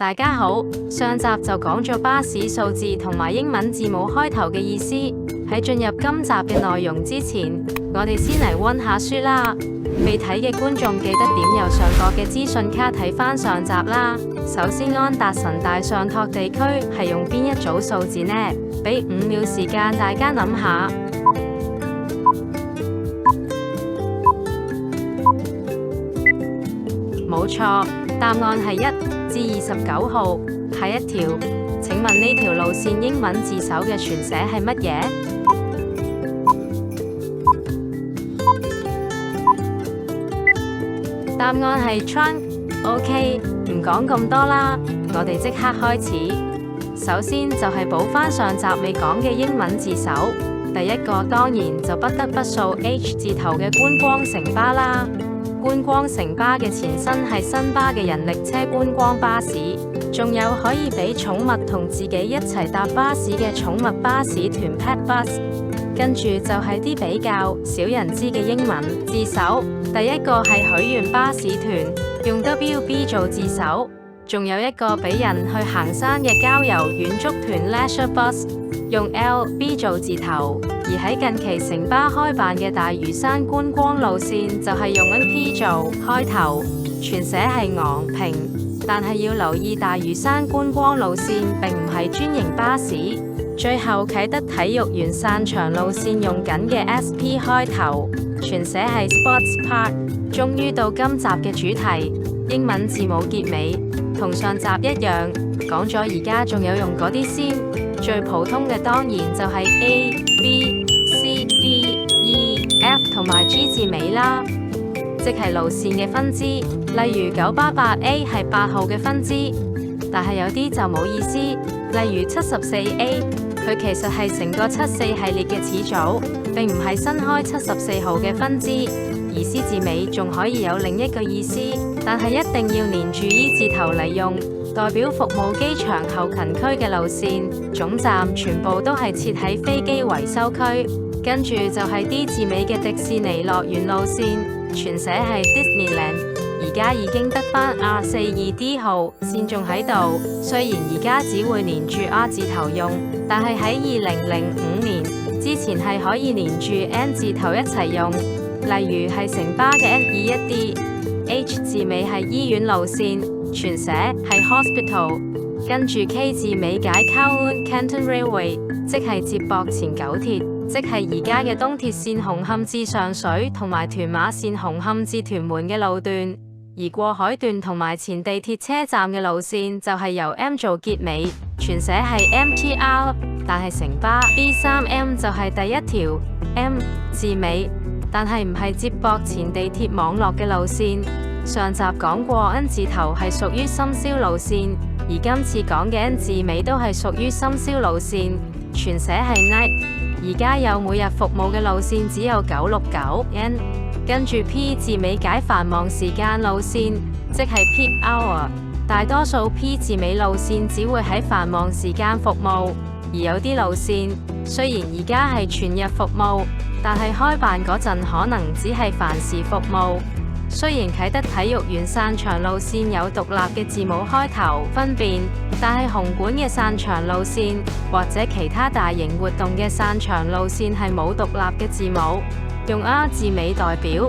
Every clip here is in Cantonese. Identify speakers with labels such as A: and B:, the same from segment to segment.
A: 大家好，上集就講咗巴士數字同埋英文字母開頭嘅意思。喺進入今集嘅內容之前，我哋先嚟溫下書啦。未睇嘅觀眾記得點右上角嘅資訊卡睇返上集啦。首先，安達臣大上托地區係用邊一組數字呢？俾5秒時間大家諗下。冇錯，答案係1至29號。下一條，請問呢條路線英文字首嘅全寫係乜嘢？答案係 trunk。OK， 唔講咁多啦，我哋即刻開始。首先就係補返上集未講嘅英文字首，第一個當然就不得不數 H 字頭嘅觀光城巴啦。觀光城巴嘅前身係新巴嘅人力車觀光巴士，仲有可以俾寵物同自己一齊搭巴士嘅寵物巴士團 Pet Bus。跟住就係啲比較少人知嘅英文字首，第一個係許願巴士團，用 WB 做字首，仲有一個俾人去行山嘅郊遊遠足團 Leisure Bus， 用 LB 做字頭。而喺近期城巴開辦嘅大嶼山觀光路線就係用 NP 做開頭，全寫係昂平。但係要留意大嶼山觀光路線並唔係專營巴士。最後啟德體育園散場路線用緊嘅 SP 開頭，全寫係 Sports Park。終於到今集嘅主題，英文字母結尾，同上集一樣，講咗而家仲有用嗰啲先。最普通嘅當然就係 A、B、C、D、E、F 同埋 G 字尾啦，即係路線嘅分支。例如988A 係8號嘅分支，但係有啲就冇意思。例如74A， 佢其實係成個74系列嘅始祖，並唔係新開74號嘅分支。而 C 字尾仲可以有另一個意思，但係一定要連住 E 字頭嚟用，代表服務機場後勤區嘅路線。總站全部都係設喺飛機維修區。跟住就係 D 字尾嘅迪士尼樂園路線，全寫係 Disneyland。而家已經得返 R42D 號線仲喺度，雖然而家只會連住 R 字頭用，但係喺2005年之前係可以連住 N 字頭一齊用。例如係城巴嘅 N21D，H 字尾係醫院路線，全寫係 Hospital。跟住 K 字尾解 Kowloon Canton Railway， 即係接駁前九鐵，即係而家嘅東鐵線紅磡至上水同埋屯馬線紅磡至屯門嘅路段。而過海段同埋前地鐵車站嘅路線就係由 M 做結尾，全寫係 MTR。但係城巴 B3M 就係第一條 M 字尾，但係唔係接駁前地鐵網絡嘅路線。上集講過 N 字頭係屬於深宵路線，而今次講嘅 N 字尾都係屬於深宵路線，全寫係 Night。而家有每日服務嘅路線只有969 N。跟住 P 字尾解繁忙時間路線，即係 Peak Hour。大多數 P 字尾路線只會喺繁忙時間服務，而有啲路線雖然而家係全日服務，但係開辦嗰陣可能只係繁時服務。雖然啟德體育園散場路線有獨立嘅字母開頭分辨，但係紅館嘅散場路線或者其他大型活動嘅散場路線係冇獨立嘅字母，用 R 字尾代表，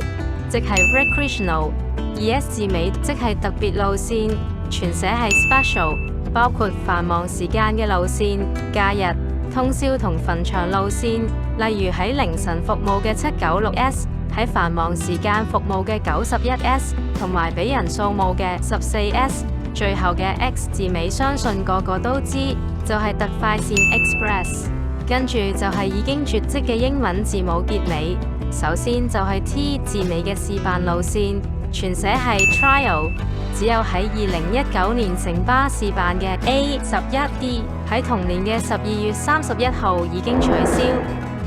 A: 即係 Recreational。而 S 字尾即係特別路線，全寫係 Special， 包括繁忙時間嘅路線、假日、通宵同墳場路線，例如喺凌晨服務嘅796S。喺繁忙時間服務嘅91S 同埋俾人掃墓嘅14S， 最後嘅 X 字尾相信個個都知，就係特快線 Express。跟住就係已經絕跡嘅英文字母結尾，首先就係 T 字尾嘅試辦路線，全寫係 Trial。只有喺2019年城巴試辦嘅 A11D 喺同年嘅12月31號已經取消。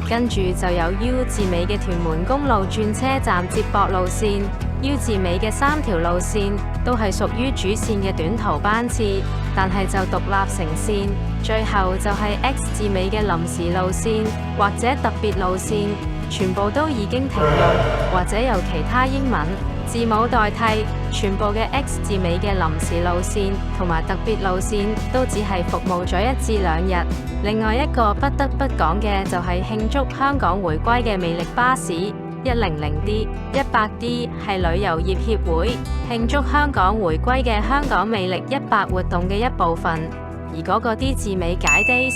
A: 跟住就有 U 字尾嘅屯門公路轉車站接駁路線 ，U 字尾嘅3條路線都係屬於主線嘅短途班次，但係就獨立成線。最後就係 X 字尾嘅臨時路線或者特別路線，全部都已經停用，或者由其他英文字母代替，全部嘅 X 字尾嘅臨時路線同埋特別路線都只係服務咗1至2日。另外一個不得不講嘅就係慶祝香港回歸嘅魅力巴士100D、100D 係旅遊業協會慶祝香港回歸嘅香港魅力100活動嘅一部分。而嗰個 D 字尾解 Days，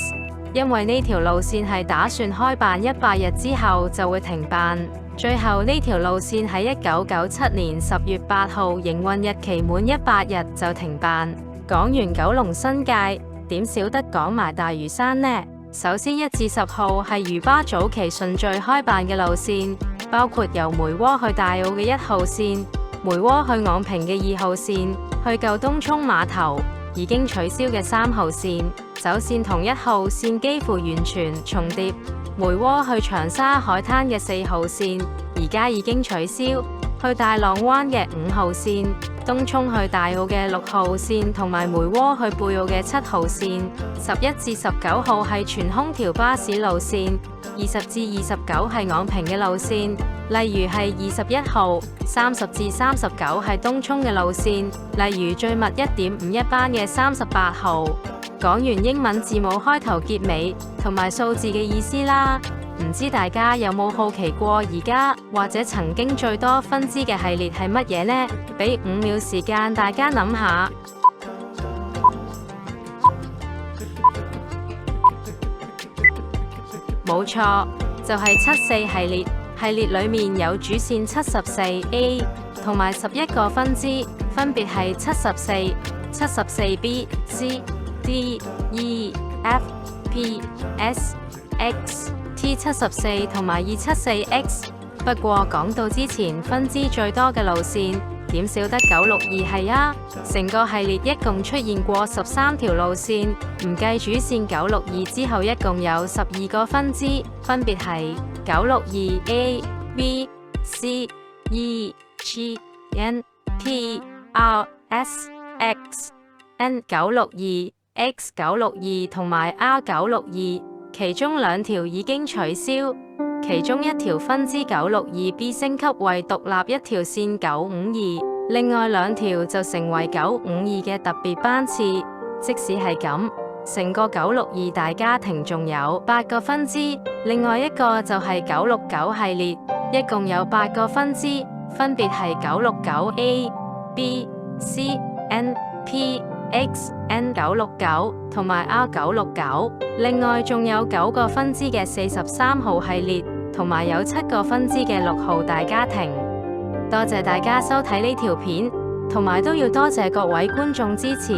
A: 因為呢條路線係打算開辦100日之後就會停辦。最後呢條路線喺1997年10月8號營運日期滿100日就停辦。講完九龍新界，點少得講埋大嶼山呢？首先1至10號係嶼巴早期順序開辦嘅路線，包括由梅窩去大澳嘅1號線、梅窩去昂坪嘅2號線、去舊東涌碼頭已經取消嘅3號線，走線同1號線幾乎完全重疊。梅窩去長沙海灘嘅4號線而家已經取消，去大浪灣嘅5號線、東涌去大澳嘅6號線同埋梅窩去貝澳嘅7號線。11至19號係全空調巴士路線，20至29係昂坪嘅路線，例如係21號，30至39係東涌嘅路線，例如最密1.51班嘅38號。講完英文字母開頭結尾同埋數字嘅意思啦，唔知大家有冇好奇過而家或者曾經最多分支嘅系列係乜嘢呢？俾5秒時間大家諗下。冇錯，就係74系列。系列裏面有主線 74A 同埋11個分支，分別係74、74B、C、D、E、F、P、S、X、T74 同埋274X。不過講到之前分支最多嘅路線，點少得962係啊？成個系列一共出現過13條路線，唔計主線962之後，一共有12個分支，分別係962A、B、C、E、G、N、T、R、S、X、N 962。X 962同埋 R 962，其中2條已經取消，其中1條分支962B 升級為獨立一條線952，另外2條就成為952嘅特別班次。即使係咁，成個962大家庭仲有8個分支，另外一個就係969系列，一共有8個分支，分別係969A、B、C、N、P、X、N 969同埋 R 969，另外仲有9個分支嘅43號系列，同埋有7個分支嘅6號大家庭。多謝大家收睇呢條片，同埋都要多謝各位觀眾支持。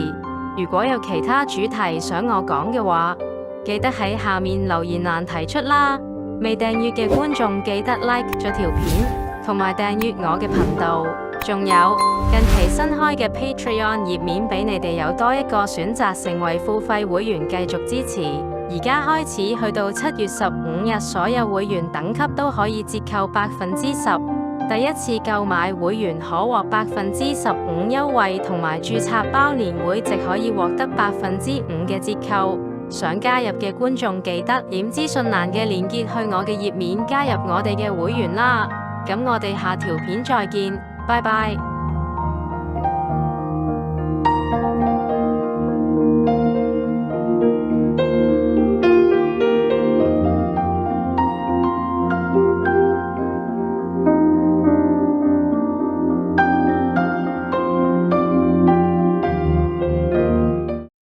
A: 如果有其他主題想我講嘅話，記得喺下面留言欄提出啦。未訂閱嘅觀眾記得 like 咗條片，同埋訂閱我嘅頻道。仲有近期新開嘅 Patreon 頁面，俾你哋有多一個選擇成為付費會員繼續支持。而家開始去到7月15日，所有會員等級都可以折扣10%。第一次購買會員可獲15%優惠，同埋註冊包年會即可以獲得5%嘅折扣。想加入嘅觀眾記得點資訊欄嘅連結去我嘅頁面加入我哋嘅會員啦。咁我哋下條片再見。拜拜。